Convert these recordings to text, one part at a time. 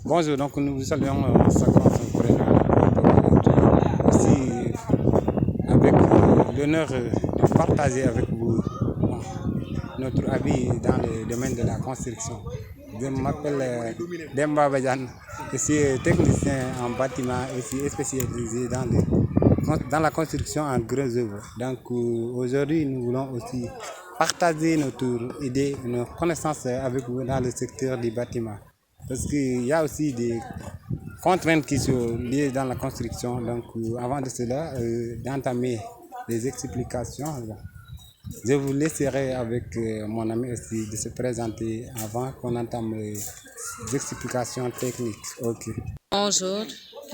Bonjour, donc nous vous saluons chacun son prénom. Aussi, avec l'honneur de partager avec vous notre avis dans le domaine de la construction. Je m'appelle Demba Badian, je suis technicien en bâtiment et aussi spécialisé dans la construction en gros œuvres. Donc aujourd'hui, nous voulons aussi partager notre idée, nos connaissances avec vous dans le secteur du bâtiment. Parce qu'il y a aussi des contraintes qui sont liées dans la construction. Donc avant de cela, d'entamer les explications, je vous laisserai avec mon ami aussi de se présenter avant qu'on entame les explications techniques. Ok. Bonjour,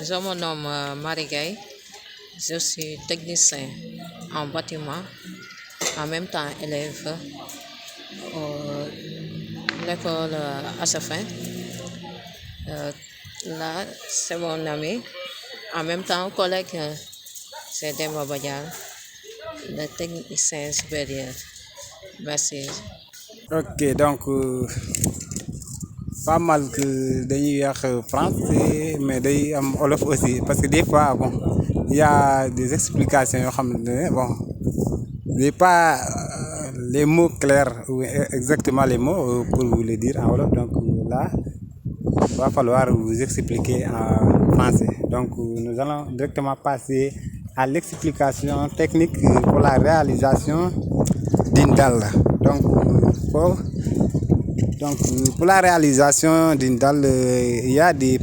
je me nomme Marie Gaye. Je suis technicien en bâtiment, en même temps élève à l'école HFN. Là, c'est mon ami, en même temps collègue, c'est Demba Badian, le technicien supérieur. Merci. Ok, donc pas mal que dañuy wax français mais day am wolof aussi parce que des fois bon il y a des explications yoo xam ne bon j'ai pas les mots clairs ou exactement les mots pour vous les dire en wolof. Donc là il va falloir vous expliquer en français. Donc nous allons directement passer à l'explication technique pour la réalisation d'une dalle. Donc pour la réalisation d'une dalle, il y a des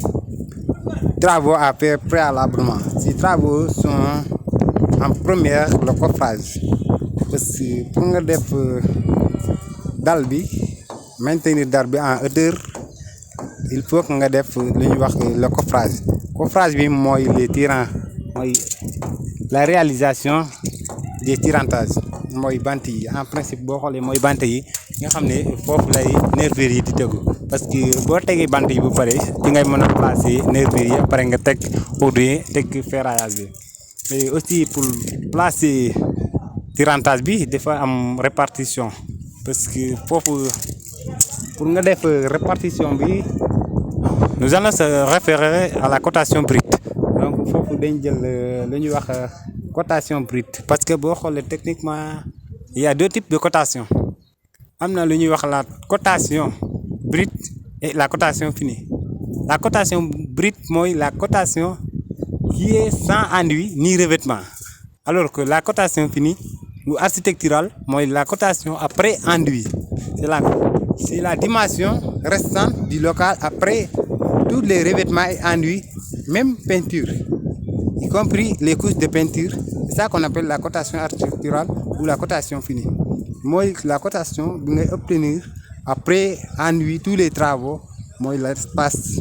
travaux à faire préalablement. Ces travaux sont en première le coffrage. Parce que pour nga def dalle bi maintenir dalle bi en hauteur, il faut que nga def lu ñuy wax le coffrage. Coffrage bi mooy les tirants, mooy la réalisation des tirantages, mooy bant yi en principe boo xoolee mooy bant yi nga xam ne foofu lay nervures yi di tegu. Parce que boo tegee bant yi bu pare ci ngay mën a placer nervures yi pare nga teg poudre yi teg ferraillage bi. Mais aussi pour placer tirantage bi dafa am répartition parce que foofu pour nga def répartition bi nous allons se référer à la cotation brute. Donc foofu dañ jël lu ñuy wax cotation brute parce que boo xoolee techniquement il y a deux types de cotation. Am na lu ñuy wax la cotation brute et la cotation finie. La cotation brute mooy la cotation qui est sans enduit ni revêtement, alors que la cotation finie ou architecturale mooy la cotation après enduit. C'est la dimension restante du local après tous les revêtements et enduits, même peinture, y compris les couches de peinture. C'est ça qu'on appelle la cotation architecturale ou la cotation finie. Mooy la cotation bi ngay obtenir après enduit tous les travaux, mooy l'espace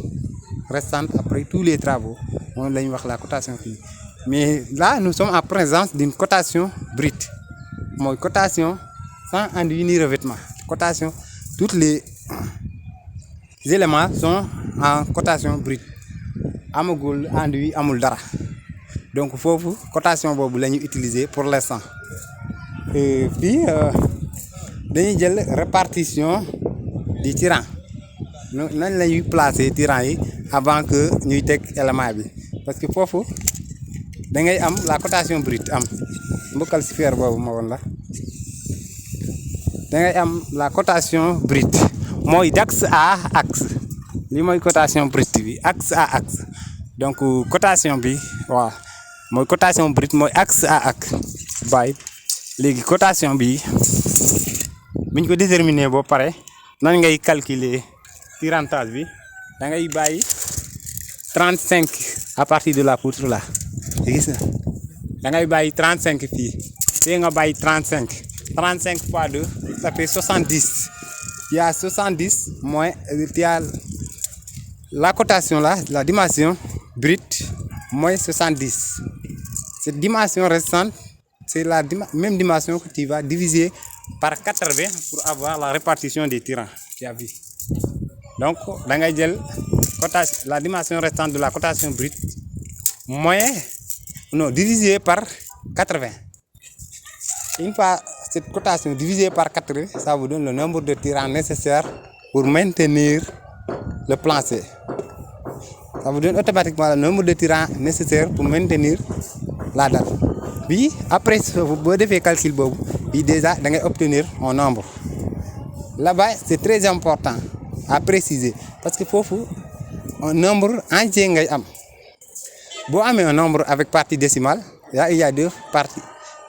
restant après tous les travaux, mooy la ñuy wax la cotation finie. Mais là nous sommes en présence d'une cotation brute, mooy cotation sans enduit ni revêtement. Cotation, tous les éléments sont en cotation brute, amagul enduit amul dara. Donc foofu cotation boobu la ñu utiliser pour l'instant. Puis dañuy jël répartition du tirant. Nañ la ñuy placer tirant yi avant que ñuy teg élément bi parce que foofu da ngay am la cotation brute am mbokkal si fer boobu ma woon la. Da ngay am la cotation brute mooy d'axe à axe, li mooy cotation brute bi axe à axe. Donc cotation bi waaw mooy cotation brute mooy axe à axe bàyyi. Léegi cotation bi buñ ko déterminer ba pare nan ngay calculer tirantage bi da ngay bàyyi 35 à partir de la poutre là gis na da ngay bàyyi 35 fii fii nga bàyyi 35 fois 2 ça fait 70. Il y a 70 moins il y a la cotation là, la dimension brute moins 70. Cette dimension restante c'est la même dimension que tu vas diviser par 80 pour avoir la répartition des tirants. Tu as vu. Donc, la dimension restante de la cotation brute divisé par 80. Une fois cette cotation divisée par 80, ça vous donne le nombre de tirants nécessaires pour maintenir le plancher. ça vous donne automatiquement le nombre de tirants nécessaires pour maintenir la dalle. Puis après boo defee calcul boobu bi déjà da ngay obtenir un nombre. Là-bas c'est très important à préciser parce que foofu un nombre entier ngay am. Boo amee un nombre avec partie décimale, il y a deux parties,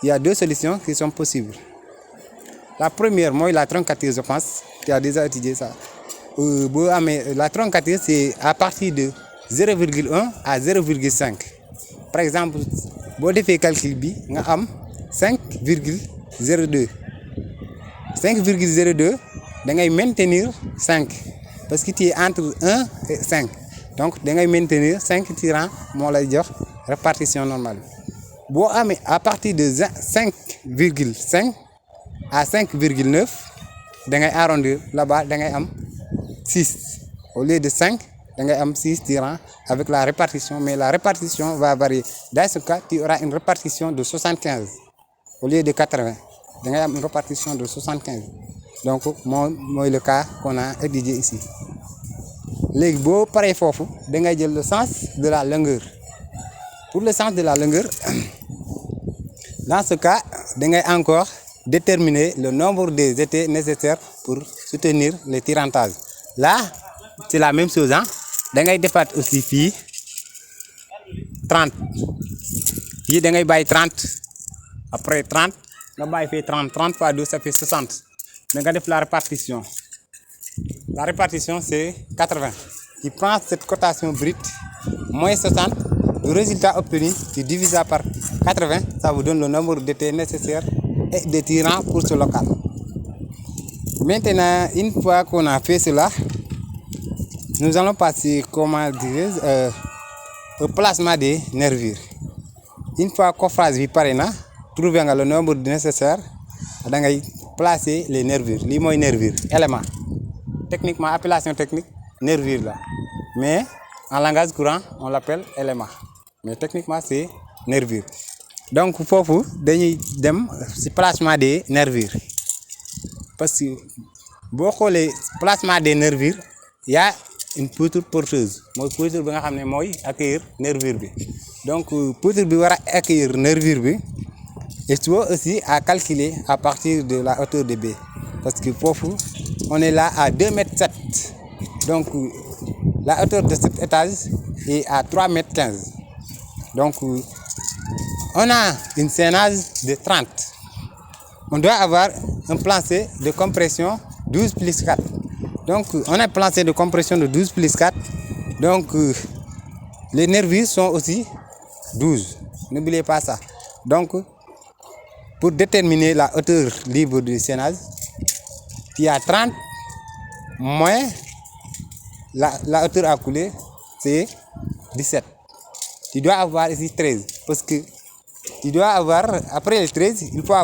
il y a deux solutions qui sont possibles. La première, mooy la truncature, je pense, tu as déjà étudié ça. Boo amee la truncature, c'est à partir de 0,1 à 0,5. Par exemple, boo defee calcul bi nga am 5,02. 5,02 da ngay maintenir 5 parce que tu es entre 1 et 5. Donc da ngay maintenir 5 tirants moo lay jox répartition normale. Boo amee à partir de 5,5 à 5,9 da ngay arrondir là-bas da ngay am 6 au lieu de 5 da ngay am 6 tirants avec la répartition, mais la répartition va varier. Dans ce cas, tu auras une répartition de 75 au lieu de 80. Da ngay am une répartition de 75. Donc mooy le cas qu'on a étudié ici. Léegi boo paree foofu da ngay jël le sens de la longueur. Pour le sens de la longueur, dans ce cas da ngay encore déterminer le nombre des étés nécessaires pour soutenir le tirantage. Là c'est la même chose, hein. Da ngay defaat aussi fii 30. Fii da ngay bàyyi 30 après 30 nga bàyyi fii 30 fois 2 ça fait 60. Da nga def la répartition. La répartition c'est 80. Tu prends cette cotation brute moins 60. Le résultat obtenu, tu divises par 80, ça vous donne le nombre d'étés nécessaires et de tirants pour ce local. Maintenant, une fois qu'on a fait cela, nous allons passer, au placement des nervures. Une fois coffrage bi pare na, trouver nga le nombre nécessaire, da ngay placer les nervures. Lii mooy nervure, élément. Techniquement, appellation technique, nervure là. Mais en langage courant, on l'appelle élément. Mais techniquement, c'est nervure. Donc foofu dañuy dem ci placement des nervures. Parce que boo xoolee placement des nervures, il y a une poutre porteuse. Mooy poutre bi nga xam ne mooy accueillir nervure bi. Donc poutre bi war a accueillir nervure bi, il faut aussi à calculer à partir de la hauteur de B. Parce que foofu on est là à 2,7 m. Donc la hauteur de cet étage est à 3,15 m. Donc on a une chaînage de 30. On doit avoir un plancher de compression 12 plus 4. Donc on a un plancher de compression de 12 plus 4. Donc les nervures sont aussi 12. N'oubliez pas ça. Donc pour déterminer la hauteur libre du chaînage, il y a 30 moins la hauteur à couler, c'est 17. Tu dois avoir ici 13 parce que tu dois avoir, après le 13, il faut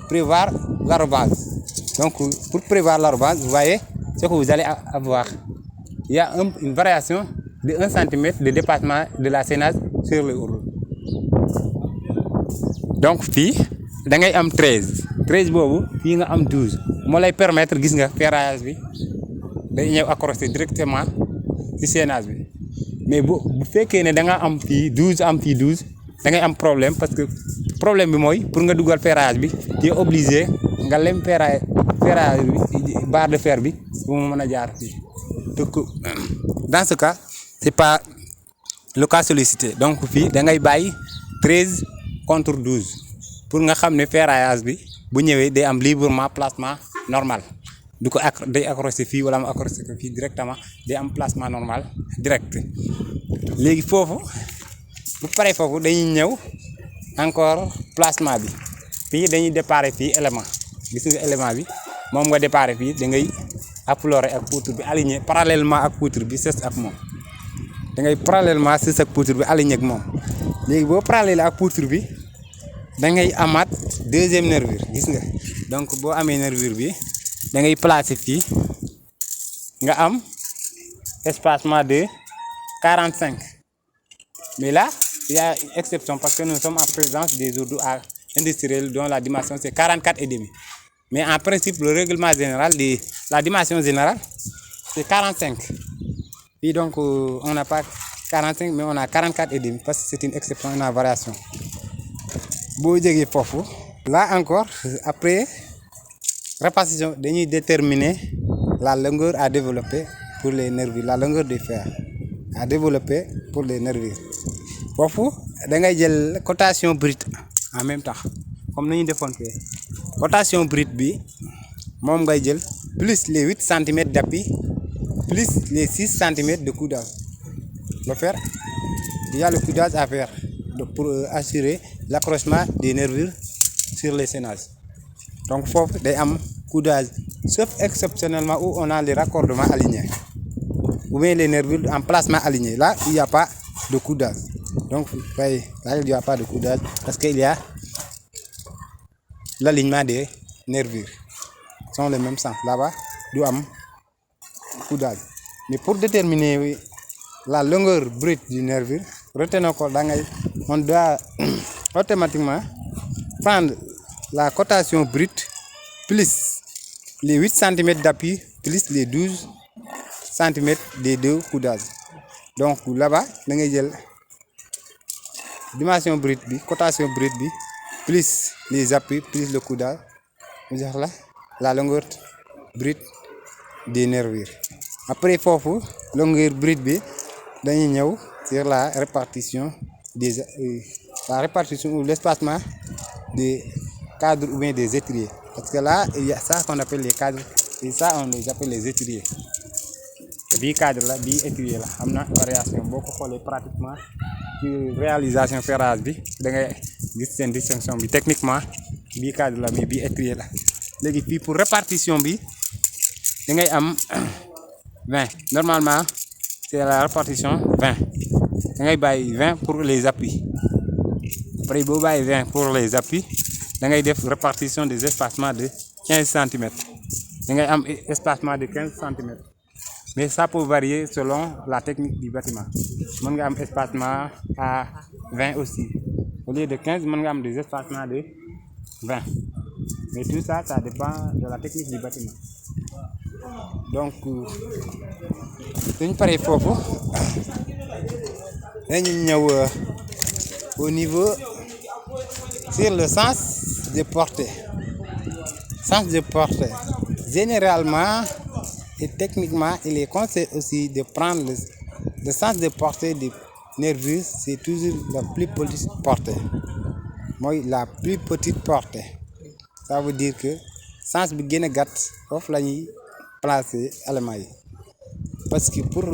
prévoir l'arrobase. Donc pour prévoir l'arrobase, vous voyez ce que vous allez avoir. Il y a une variation de 1 cm de dépassement de la chaînage sur le rouleau. Donc fii da ngay am 13 boobu fii nga am 12 moo lay permettre gis nga ferraillage bi day ñëw accroché directement ci chaînage bi. Mais bu fekkee ne da nga am fii 12 am fii 12 da ngay am problème parce que problème bi mooy pour nga dugal ferraillage bi tu es obligé nga lem ferraillage bi barre de fer bi bu mu mën a jaar fii. Donc dans ce cas c'est pas le cas sollicité. Donc fii da ngay bàyyi 13 contre 12 pour nga xam ne ferraillage bi bu ñëwee day am librement placement normal. Du ko day accroché fii wala mu accroché ko fii directement day am placement normal direct. Léegi foofu bu paree foofu dañuy ñëw encore placement bi fii dañuy déparé fii élément gis nga élément bi moom nga déparé fii da ngay affleurer ak poutre bi aligné parallèlement ak poutre bi sës ak moom da ngay parallèlement sës ak poutre bi aligné ak moom. Léegi boo parallèle ak poutre bi da ngay amaat deuxième nervure gis nga. Donc boo amee nervure bi da ngay placer fii nga am espacement de 45. Mais là il y a une exception parce que nous sommes en présence des ordures industriels dont la dimension c'est 44,5. Mais en principe le règlement général la dimension générale c'est 45. Et donc on n'a pas 45, mais on a 44,5 parce que c'est une exception, une variation. Beau jégé fofu. Là encore, après répartition, dañuy déterminer la longueur à développer pour les nervures, la longueur des fers à développer pour les nervures. Fofu, da ngay jël cotation brute en même temps, comme nous defoon fee. Cotation brute bi moom ngay jël plus les 8 cm d'appui plus les 6 cm de coudage. Le fer, il y a le coudage à faire pour assurer l'accrochement des nervures sur les sénages. Donc, il faut un coudage, sauf exceptionnellement où on a les raccordements alignés, ou bien les nervures en placement aligné. Là, il n'y a pas de coudage. Donc, là, il n'y a pas de coudage parce qu'il y a l'alignement des nervures. Ils sont le même sens. Là-bas, il y a un coudage. Mais pour déterminer la longueur brute du nervure, retenons qu'on doit automatiquement prendre la cotation brute plus les 8 cm d'appui plus les 12 cm des deux coudages. Donc là-bas, on a la dimension brute, cotation brute, plus les appuis, plus le coudage. La longueur brute des nervures. Après, il faut la longueur brute, sur la répartition ou l'espacement des cadres ou bien des étriers. Parce que là, il y a ça qu'on appelle les cadres et ça, on les appelle les étriers. Bi cadre là, bi étrier là, am na variation boo ko xoolee pratiquement ci réalisation ferrage bi da ngay gis seen distinction bi techniquement bi cadre là mais bi étrier là. Léegi fii pour répartition bi da ngay am 20. Normalement, c'est la répartition 20. Da ngay bàyyi 20 pour les appuis. Après boo bàyyi 20 pour les appuis, da ngay def répartition des espacements de 15 cm. Da ngay am espacement de 15 cm. Mais ça peut varier selon la technique du bâtiment. On a un espacement à 20 aussi. Au lieu de 15, on a des espacements de 20. Mais tout ça, ça dépend de la technique du bâtiment. Donc, c'est une pareille fofu. Au niveau, sur le sens de portée. Sens de portée. Généralement, et techniquement, il est conseillé aussi de prendre le sens de portée des nervures, c'est toujours la plus petite portée. Moi, la plus petite portée. Ça veut dire que sens bi gën a gàtt foofu la ñuy placer éléments yi. Parce que pour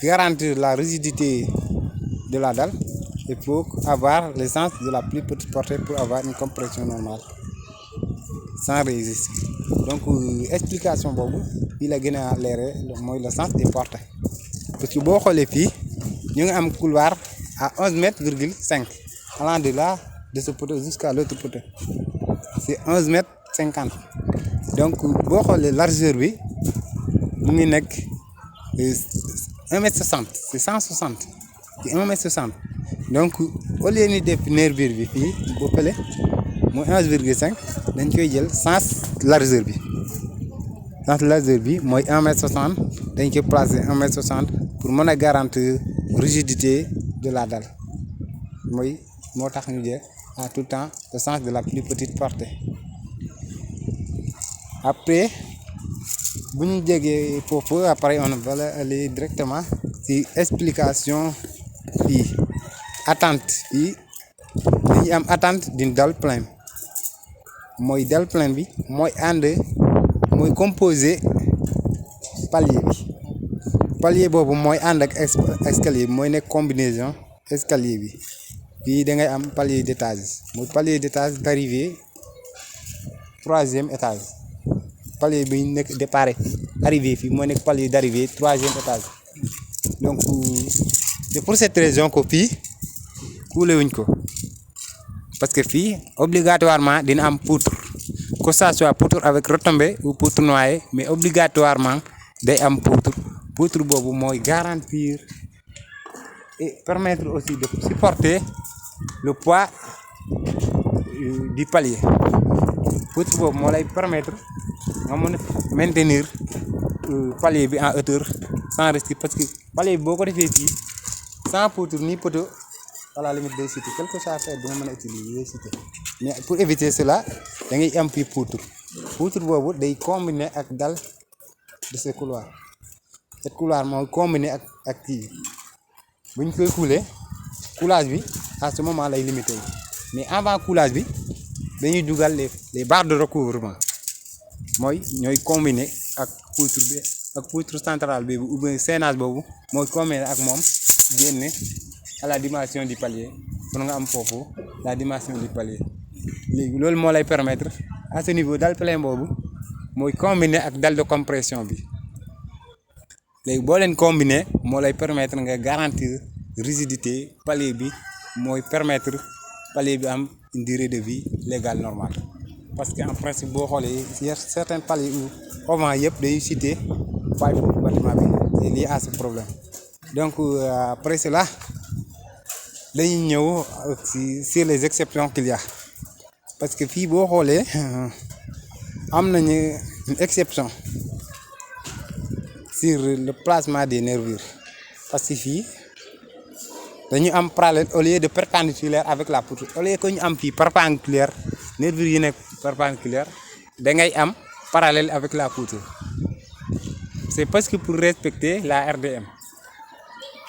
garantir la rigidité de la dalle, il faut avoir le sens de la plus petite portée pour avoir une compression normale. Sans résister. Donc, explication bobu, il a gagné à l'air, le sens des portées. Parce que si vous les filles, nous avons un couloir à 11,5 mètres, allant de là, de ce poteau jusqu'à l'autre poteau. C'est 11,50 mètres. Donc, si vous les largeur, nous avons 1,60 mètre, c'est 160. C'est 1,60 mètre. Donc, au lieu de définir vous appelez 11,5, dañ koy jël sens largeur bi. Sens largeur bi mooy 1,60 m, dañ koy placer 1,60 m pour mën a garantir rigidité de la dalle. Mooy moo tax ñu jël à tout le temps le sens de la plus petite portée. Après bu ñu jegee foofu après on va aller directement ci explication fii attente yi dañuy am attente d'une dalle pleine. Mooy dalle pleine bi mooy ànd mooy composé palier bi palier boobu mooy ànd ak escalier bi mooy nekk combinaison escalier bi fii da ngay am palier d'étage mooy palier d'étage d'arrivée 3e étage palier bi nekk départ arrivé fii mooy nekk palier d'arrivée 3e étage. Donc c'est pour cette raison que fii kuule wuñ ko. Parce que fii obligatoirement dina am poutre que ça soit poutre avec retombée ou poutre noyée mais obligatoirement day am poutre boobu mooy garantir et permettre aussi de supporter le poids du palier. Poutre boobu moo lay permettre nga mën a maintenir palier bi en hauteur sans risque parce que palier bi boo ko defee fii sans poutre ni poteau à la limite day cité quelque chose à faire du ma mën a utiliser day cité mais pour éviter cela da ngay am fii poutre boobu day combiner ak dalle de ce couloir cette couloir mooy combiner ak kii bu ñu koy couler coulage bi à ce moment lay limité mais avant coulage bi dañuy dugal les barres de recouvrement mooy ñooy combiner ak poutre bi ak poutre centrale bi ou bien chaînage boobu mooy combiner ak moom génne à la dimension du palier pour nga am foofu la dimension du palier léegi loolu moo lay permettre à ce niveau dalle plein boobu mooy combiner ak dalle de compression bi léegi boo leen combiner moo lay permettre nga garantir rigidité palier bi mooy permettre palier bi am une durée de vie légale normale parce que en principe boo xoolee certains paliers ou auvent yëpp dañuy citer faille foofu bâtiment bi c'est lié à ce problème donc après cela dañuy ñëw sur les exceptions qu'il y a parce que fii boo xoolee am nañu une exception sur le placement des nervures parce que fii dañu am parallèle au lieu de perpendiculaire avec la poutre au lieu que ñu am fii perpendiculaire nervures yi nekk perpendiculaire da ngay am parallèle avec la poutre c'est parce que pour respecter la RDM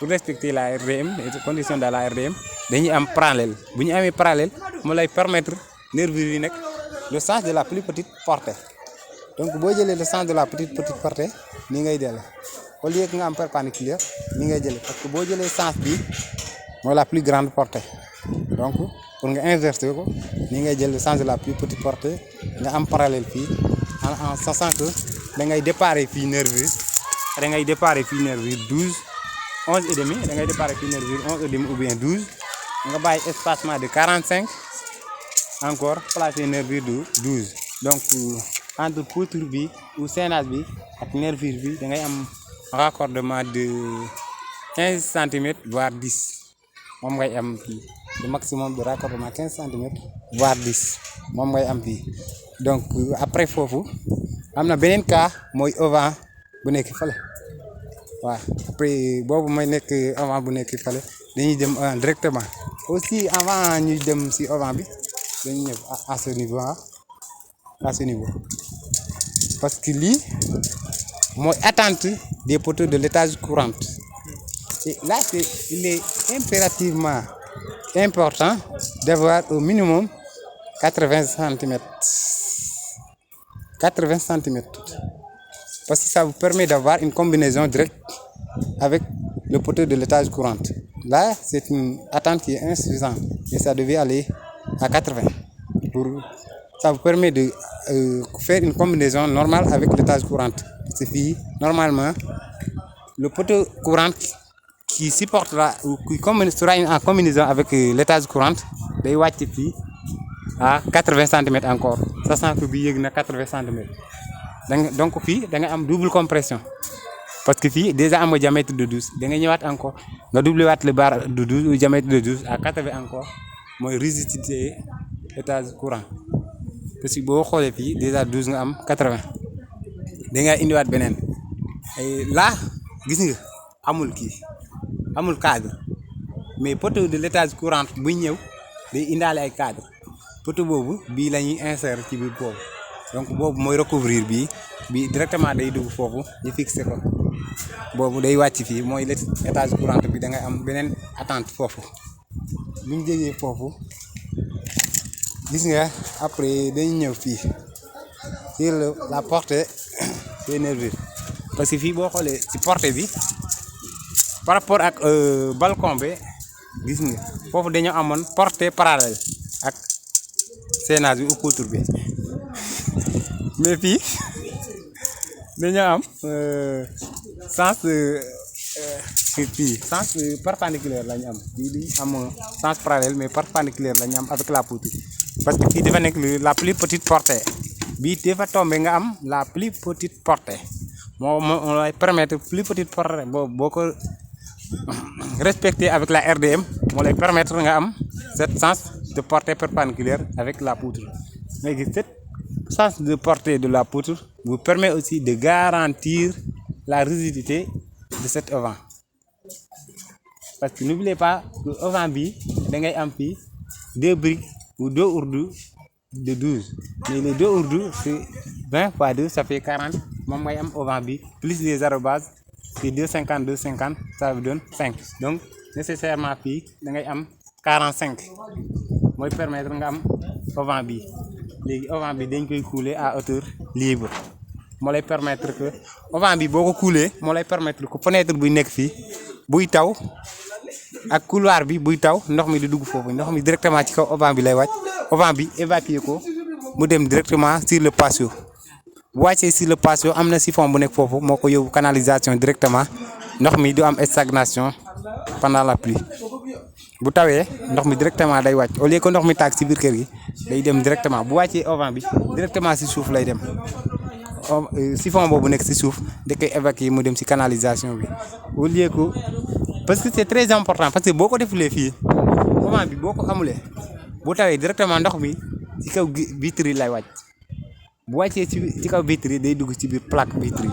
les conditions de la RDM dañuy am parallèle bu ñu amee parallèle moo lay permettre nervures yi nekk le sens de la plus petite portée donc boo jëlee le sens de la petite portée nii ngay delloo au lieu que nga am perpendiculaire nii ngay jëlee parce que boo jëlee sens bi mooy la plus grande portée donc pour nga inverser ko nii ngay jël le sens de la plus petite portée nga am parallèle fii en sachant que da ngay déparé fii nervure 12 11 et demi da ngay déparé fii nervure 11 et demi ou bien 12 nga bàyyi espacement de 45 encore placer nervure de 12 donc entre poutre bi ou chaînage bi ak nervure bi da ngay am raccordement de 15 cm voire 10 moom ngay am fii le maximum de raccordement 15 cm voire 10 moom ngay am fii donc après foofu am na beneen cas mooy auvent bu nekk fale waaw après boobu may nekk avant bu nekk fale dañuy dem directement aussi avant ñuy dem si auvent bi dañuy ñëw à ce niveau parce que lii mooy attente des poteaux de l'étage courant et là il est impérativement important d'avoir au minimum 80 cm parce que ça vous permet d'avoir une combinaison directe avec le poteau de l'étage courant. Là, c'est une attente qui est insuffisante et ça devait aller à 80. Ça vous permet de faire une combinaison normale avec l'étage courant. C'est fini. Normalement, le poteau courant qui supportera ou qui sera en combinaison avec l'étage courant, day wàcc fii à 80 cm encore. Sachant que bii yëg na 80 cm. Donc fii da nga am double compression parce que fii déjà am nga diamètre de 12 da nga ñëwaat encore nga doubler waat le barre de 12 ou diamètre de 12 à 80 encore mooy rigidité étage courant parce que boo xoolee fii déjà 12 nga am 80 da nga indiwaat beneen et là gis nga amul cadre mais poteau de l'étage courant buy ñëw day indaale ay cadre poteau boobu bii la ñuy insérer ci biir boobu donc boobu mooy recouvrir bii directement day dugg foofu ñu fixé ko boobu day wàcc fii mooy l'étage courant bi da ngay am beneen attente foofu bu ñu jógee foofu gis nga après dañu ñëw fii sur la portée des nervures parce que fii boo xoolee ci portée bi par rapport ak balcon bi gis nga foofu dañoo amoon portée parallèle ak chaînage bi ou poutre bi mais fii dañoo am sens perpendiculaire la ñu am fii di am sens parallèle mais perpendiculaire la ñu am avec la poutre parce que fii dafa nekk la plus petite portée bii dafa tombé nga am la plus petite portée moo lay permettre plus petite portée boo ko respecter avec la RDM moo lay permettre nga am cette sens de portée perpendiculaire avec la poutre mais cette sens de portée de la poutre vous permet aussi de garantir la rigidité de cet auvent. Parce que n'oubliez pas que auvent bi da ngay am fii 2 briques ou 2 ourdous de 12. Mais les 2 ourdous c'est 20 fois 2 ça fait 40. Moom ngay am auvent bi plus les arrobases c'est 250 250 ça vous donne 5. Donc nécessairement fii da ngay am 45. Mooy permettre nga am auvent bi. Léegi auvent bi dañ koy couler à hauteur libre. Moo lay permettre que auvent bi boo ko couler moo lay permettre que fenêtre buy nekk fii buy taw ak couloir bi buy taw ndox mi di dugg foofu ndox mi directement ci kaw auvent bi lay wàcc auvent bi évacuer ko mu dem directement sur le patio. Bu wàccee sur le patio am na siphon bu nekk foofu moo ko yóbbu canalisation directement ndox mi du am stagnation pendant la pluie. Bu tawee ndox mi directement day wàcc au lieu que ndox mi tàgg ci biir kër gi day dem directement bu wàccee auvent bi directement ci suuf lay dem. Siphon boobu nekk ci suuf da koy évacuer mu dem ci canalisation bi au lieu que parce que c'est très important parce que boo ko defulee fii auvent bi boo ko amulee bu tawee directement ndox mi ci kaw vitre yi lay wàcc bu wàccee ci kaw vitre yi day dugg ci biir plaque vitre yi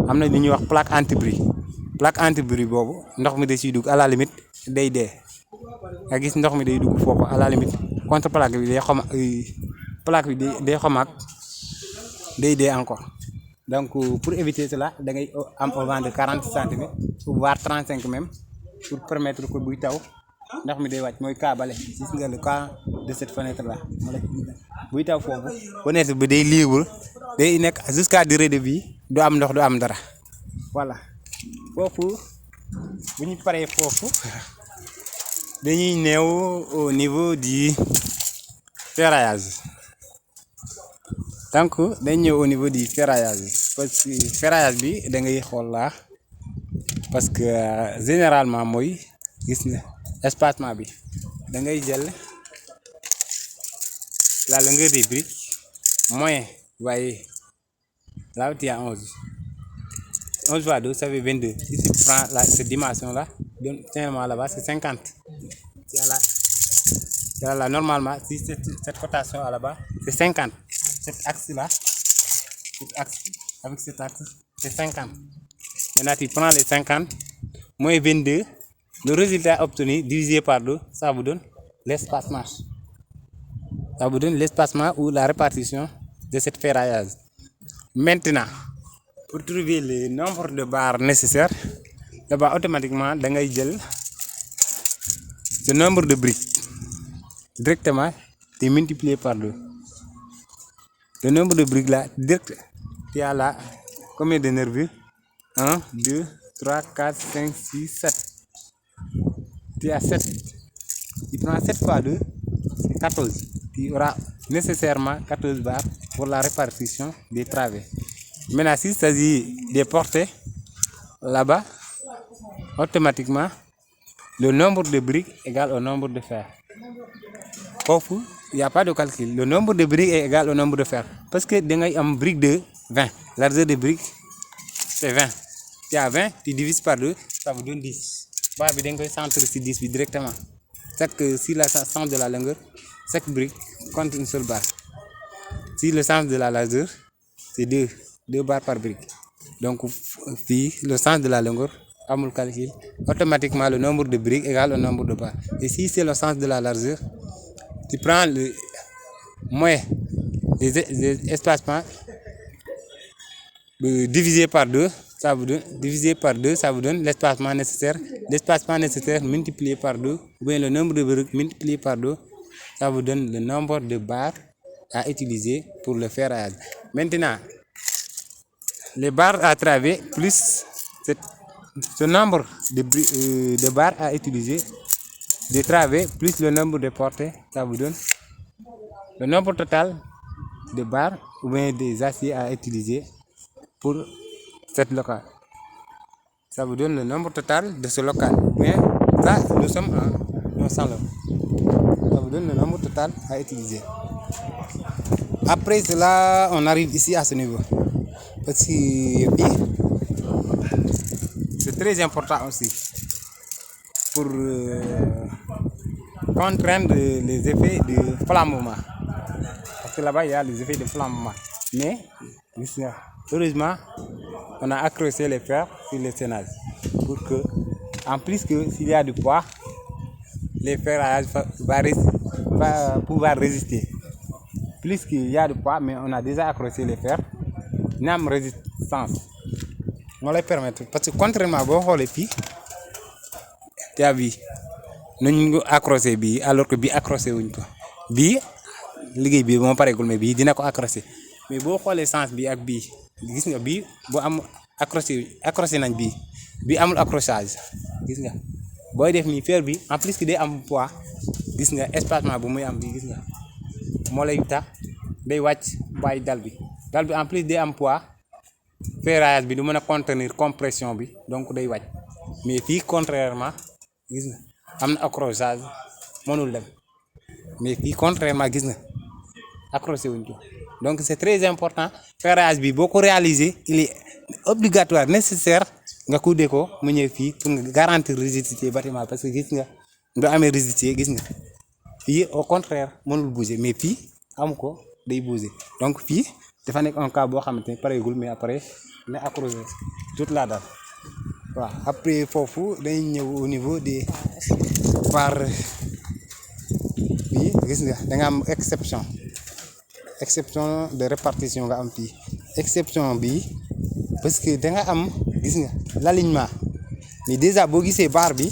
am na lu ñuy wax plaque anti-bruit boobu ndox mi da ciy dugg à la limite day dee nga gis ndox mi day dugg foofu à la limite contre plaque bi day xoma plaque bi day xomaak day dee encore. Donc pour éviter cela da ngay am auvent de 40 cm voire 35 même pour permettre que buy taw ndox mi day wàcc mooy cas bale gis nga le cas de cette fenêtre là buy taw foofu fenêtre bi day libre day nekk jusqu'à durée de vie du am ndox du am dara. Voilà foofu bu ñu paree foofu dañuy ñëw au niveau du ferraillage. Donc dañ ñëw au niveau du ferraillage parce que ferraillage bi da ngay xool la parce que généralement mooy gis nga espacement bi da ngay jël la longueur des briques moins voyez là où il y a 11 fois 2 ça fait 22. Si tu prends cette dimension là donc finalement là-bas c'est 50. Là normalement si cette cotation là-bas c'est 50. Cet axe-là, avec cet axe, c'est 50. Maintenant, tu prends les 50, moins 22, le résultat obtenu divisé par 2, ça vous donne l'espacement. Ça vous donne l'espacement ou la répartition de cette ferraillage. Maintenant, pour trouver le nombre de barres nécessaires, là-bas automatiquement, vous avez le nombre de briques. Directement, tu multiplies par 2. Le nombre de briques là, direct, tu as là combien de nervures? 1, 2, 3, 4, 5, 6, 7. Tu as 7. Tu prends 7 fois 2, c'est 14. Tu auras nécessairement 14 barres pour la répartition des travées. Maintenant, s'il s'agit des portées, là-bas, automatiquement, le nombre de briques égale au nombre de fer. Il n'y a pas de calcul. Le nombre de briques est égal au nombre de fer. Parce que dans une brique de 20, la largeur de brique, c'est 20. Tu as 20, tu divises par 2, ça vous donne 10. Bah, vous avez centre sur 10 directement. Si le sens de la longueur, chaque brique compte une seule barre. Si le sens de la largeur, c'est 2 barres par brique. Donc, puis, le sens de la longueur, à mon calcul, automatiquement le nombre de briques égale au nombre de barres. Et si c'est le sens de la largeur, tu prends le moins les espacements divisé par 2, ça vous donne l'espacement nécessaire. L'espacement nécessaire multiplié par 2, ou bien le nombre de briques multiplié par 2, ça vous donne le nombre de barres à utiliser pour le ferraillage. Maintenant, les barres à traver plus ce nombre de barres à utiliser, de travées plus le nombre de portées, ça vous donne le nombre total de barres ou bien des aciers à utiliser pour cette locale. Ça vous donne le nombre total de ce local. Mais là, nous sommes en salon. Ça vous donne le nombre total à utiliser. Après cela, on arrive ici à ce niveau. Parce que c'est très important aussi pour contraindre les effets de flambement. Parce que là-bas, il y a les effets de flambement. Mais, heureusement, on a accroché les fers sur les chaînages. pour que, en plus que s'il y a du poids, les ferraillages va pouvoir résister. Plus qu'il y a du poids, mais on a déjà accroché les fers, ñu am résistance moo lay permettre parce que contrairement boo xoolee fii tu as vu nañu accroché bii alors que bii accroché wuñ ko bii liggéey bii moo pareegul mais bii dina ko accroché mais boo xoolee sens bi ak bii gis nga bii boo am accroché nañ bii amul accrochage gis nga booy def nii fer bi en plus que day am poids gis nga espacement bu muy am bii gis nga moo lay tax day wàcc bàyyi dal bi en plus day am poids ferraillage bi du mën a contenir compression bi donc day wàcc mais fii contrairement gis nga am na accrochage mënul dem mais fii contrairement gis nga accroché wuñ ko donc c'est très important ferraillage bi boo ko réaliser il est obligatoire nécessaire nga coudé ko mu ñëw fii pour nga garantir rigidité bâtiment parce que gis nga nga amee rigidité gis nga fii au contraire mënul bouger mais fii amu ko day bouger donc fii dafa nekk un cas boo xamante ne pareegul mais après na accroché toute la dalle waaw après foofu dañuy ñëw au niveau des par bii gis nga da nga am exception de répartition nga am fii exception bi parce que da nga am gis nga l'alignement mais déjà boo gisee barre bi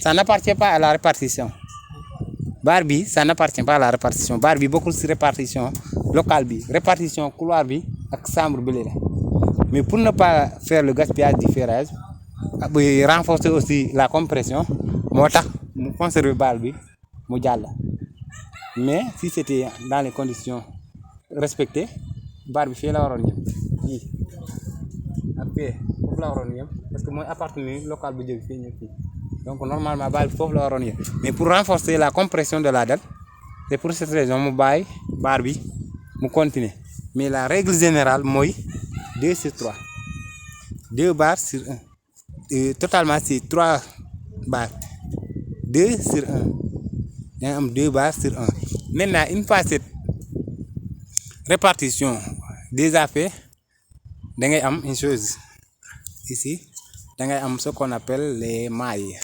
ça n'appartient pas à la répartition barre bi ça n'appartient pas à la répartition barre bi bokkul ci répartition locale bi répartition couloir bi ak chambre bi la mais pour ne pas faire le gaspillage du ferraillage renforcer aussi la compression moo tax mu conserver barre bi mu jàll mais si c'était dans les conditions respectées barre bi fii la waroon yem fii ak fii foofu la waroon yem parce que mooy appartenir local bu jóge fii ñëw fii donc normalement barre bi foofu la waroon yem mais pour renforcer la compression de la dalle c'est pour cette raison mu bàyyi barre bi mu continuer mais la règle générale mooy 2 sur 3 2 barres sur 1 totalement c'est 3 barres 2 sur 1 danga am 2 barres sur 1 maintenant une fois cette répartition déjà fait da ngay am une chose ici da ngay am ce qu'on appelle les mailles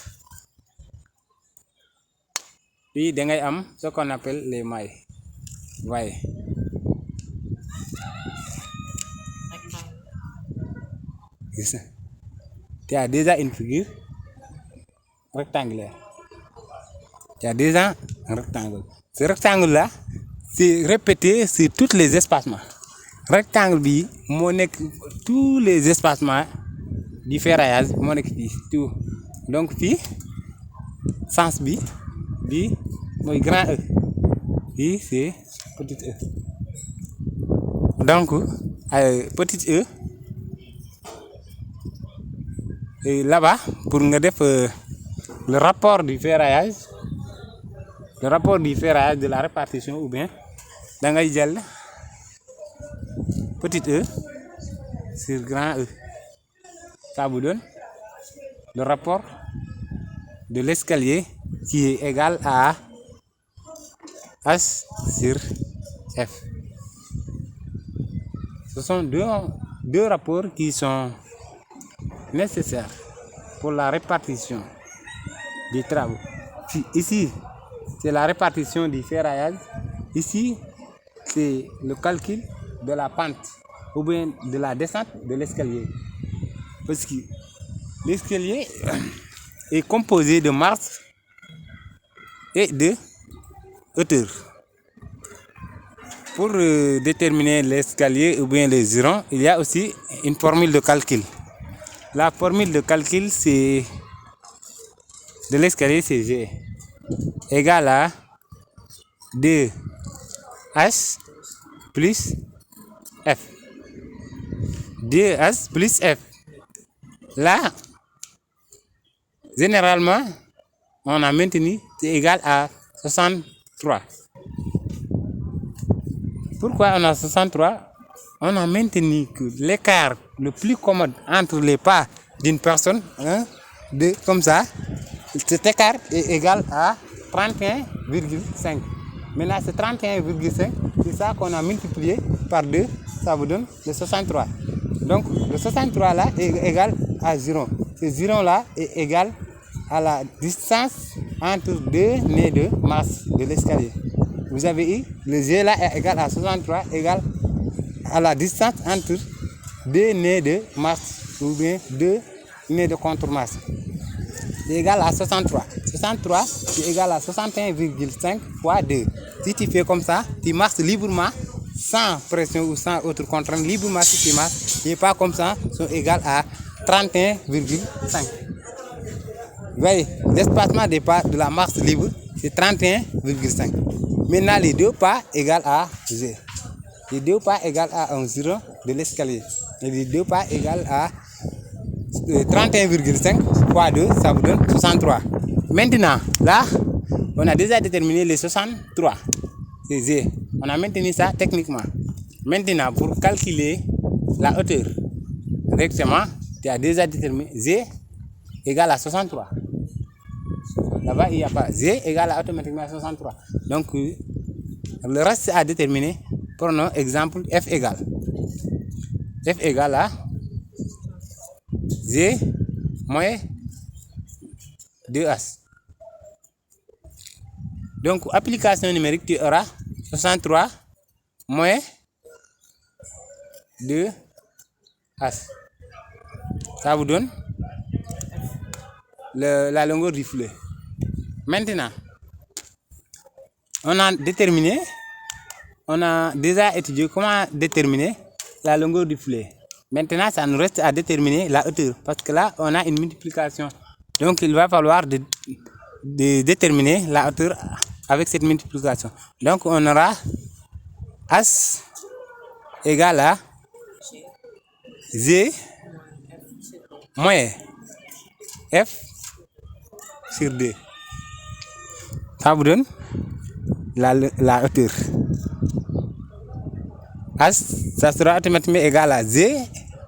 puis da ngay am ce qu'on appelle les mailles voyez tu as déjà une figure rectangulaire. Tu as déjà un rectangle. Ce rectangle-là, c'est répété sur tous les espacements. Rectangle bi moo nekk tous les espacements du ferraillage moo nekk fii tout donc fii sens bi mooy grand E fii c'est petit E donc petit E et là-bas pour nga def le rapport du ferraillage de la répartition ou bien da ngay jël petit E sur grand E ça vous donne le rapport de l'escalier qui est égal à H sur F. Ce sont deux rapports qui sont nécessaires pour la répartition des travaux. Ici, c'est la répartition du ferraillage. Ici, c'est le calcul de la pente ou bien de la descente de l'escalier. Parce que l'escalier est composé de marches et de hauteur. Pour déterminer l'escalier ou bien les jurons, il y a aussi une formule de calcul. La formule de calcul de l'escalier, c'est G égale à 2H plus F. 2H plus F. Là, généralement, on a maintenu c'est égal à 63. Pourquoi on a 63? On a maintenu que l'écart le plus commode entre les pas d'une personne, 1, 2, comme ça, cet écart est égal à 31,5. Maintenant, ce 31,5, c'est ça qu'on a multiplié par 2, ça vous donne le 63. Donc le 63 là est égal à 0. Ce 0 là est égal à la distance entre deux nez de masse de l'escalier. Vous avez eu le G là est égal à 63 égal à la distance entre deux nez de masse ou bien deux nez de contre-masse. C'est égal à 63. 63 c'est égal à 61,5 fois 2. Si tu fais comme ça, tu marches librement, sans pression ou sans autre contrainte, librement si tu marches, et pas comme ça, sont égales à 31,5. Vous voyez, l'espacement des pas de la marche libre, c'est 31,5. Maintenant, les deux pas égales à G. Les deux pas égales à un 0 de l'escalier. Et les deux pas égales à 31,5 fois 2, ça vous donne 63. Maintenant, là, on a déjà déterminé les 63. C'est G. On a maintenu ça techniquement. Maintenant, pour calculer la hauteur, directement, tu as déjà déterminé G égale à 63. Là-bas, il n'y a pas. G égale à automatiquement 63. Donc, le reste à déterminer. Prenons exemple F égale. F égale à G moins 2H. Donc, application numérique, tu auras 63 moins 2H. Ça vous donne la longueur du flux. Maintenant, on a déjà étudié comment déterminer la longueur du flux. Maintenant, ça nous reste à déterminer la hauteur. Parce que là, on a une multiplication. Donc, il va falloir de déterminer la hauteur avec cette multiplication. Donc, on aura H égale à G moins F sur 2. Ça vous donne la hauteur. H, ça sera automatiquement égal à G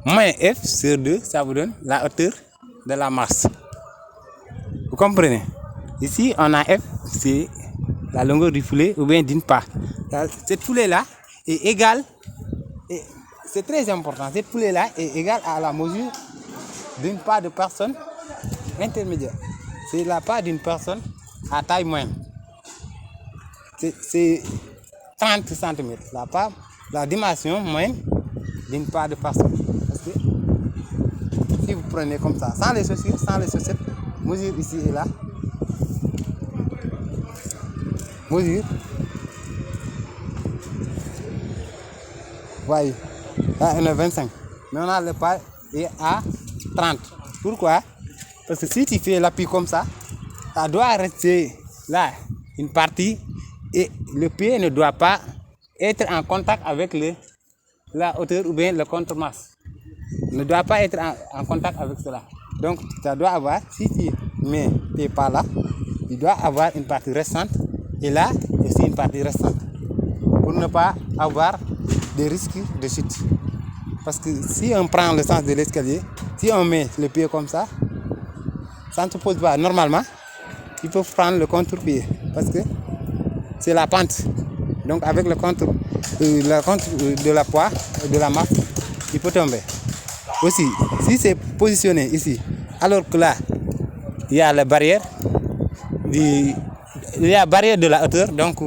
moins F sur 2. Ça vous donne la hauteur de la masse. Vous comprenez? Ici, on a F, c'est la longueur du foulée ou bien d'une part. Cette foulée-là est égale, et c'est très important, cette foulée-là est égale à la mesure d'une part de personne intermédiaire. C'est la part d'une personne à taille moyenne. C'est 30 cm. La dimension moyenne d'une part de personne. Parce que si vous prenez comme ça, sans les chaussettes, mesure ici et là. Mesure. Voyez, là on a 25. Mais on a le pas est à 30. Pourquoi? Parce que si tu fais l'appui comme ça doit rester là une partie et le pied ne doit pas être en contact avec la hauteur ou bien le contre-masse. Ne doit pas être en contact avec cela. Donc, ça doit avoir, si tu mets tes pas là, il doit avoir une partie restante et là aussi une partie restante pour ne pas avoir des risques de chute. Parce que si on prend le sens de l'escalier, si on met le pied comme ça ne se pose pas. Normalement, il faut prendre le contre-pied parce que c'est la pente. Donc avec le contre de la poids, de la masse, il peut tomber. Aussi, si c'est positionné ici, alors que là, il y a la barrière, de la hauteur. Donc,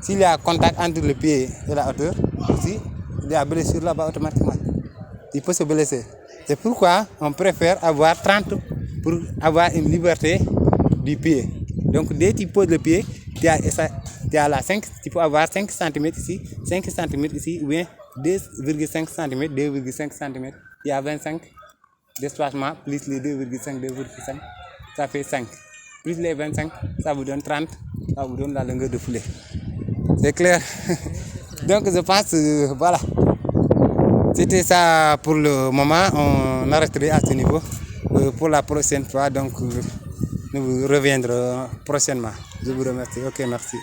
s'il y a contact entre le pied et la hauteur, aussi, il y a blessure là-bas automatiquement. Il peut se blesser. C'est pourquoi on préfère avoir 30 pour avoir une liberté du pied. Donc, dès que tu poses le pied, tu peux avoir 5 cm ici, 5 cm ici, ou bien 2,5 cm, 2,5 cm. Il y a 25 d'espacement, plus les 2,5, ça fait 5. Plus les 25, ça vous donne 30, ça vous donne la longueur de foulée. C'est clair? Donc, je pense, voilà. C'était ça pour le moment. On arrêterait à ce niveau. Pour la prochaine fois, donc, nous reviendrons prochainement. Je vous remercie. Ok, merci.